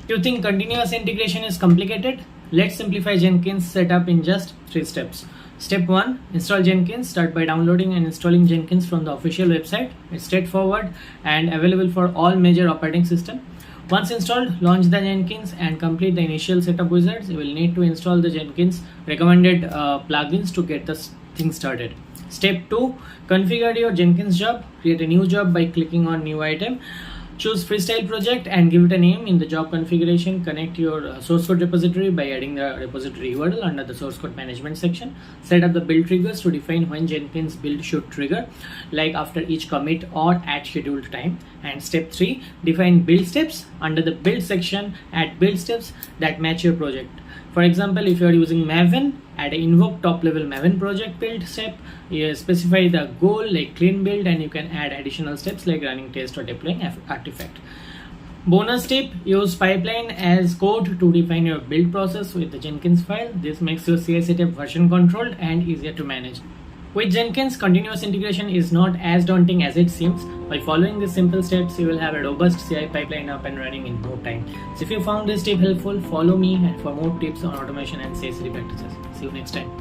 You think continuous integration is complicated? Let's simplify Jenkins setup in just 3 steps. Step 1. Install Jenkins. Start by downloading and installing Jenkins from the official website. It's straightforward and available for all major operating systems. Once installed, launch the Jenkins and complete the initial setup wizards. You will need to install the Jenkins recommended plugins to get the thing started. Step 2. Configure your Jenkins job. Create a new job by clicking on New Item. Choose Freestyle Project and give it a name. In the job configuration, connect your source code repository by adding the repository URL under the source code management section. Set up the build triggers to define when Jenkins build should trigger, like after each commit or at scheduled time. And step 3, define build steps. Under the build section, add build steps that match your project. For example, if you are using Maven, add an invoke top level Maven project build step. You specify the goal like clean build, and you can add additional steps like running test or deploying artifact. Bonus tip, use pipeline as code to define your build process with the Jenkins file. This makes your CI/CD version controlled and easier to manage. With Jenkins, continuous integration is not as daunting as it seems. By following these simple steps, you will have a robust CI pipeline up and running in no time. So if you found this tip helpful, follow me for more tips on automation and CI/CD practices. See you next time.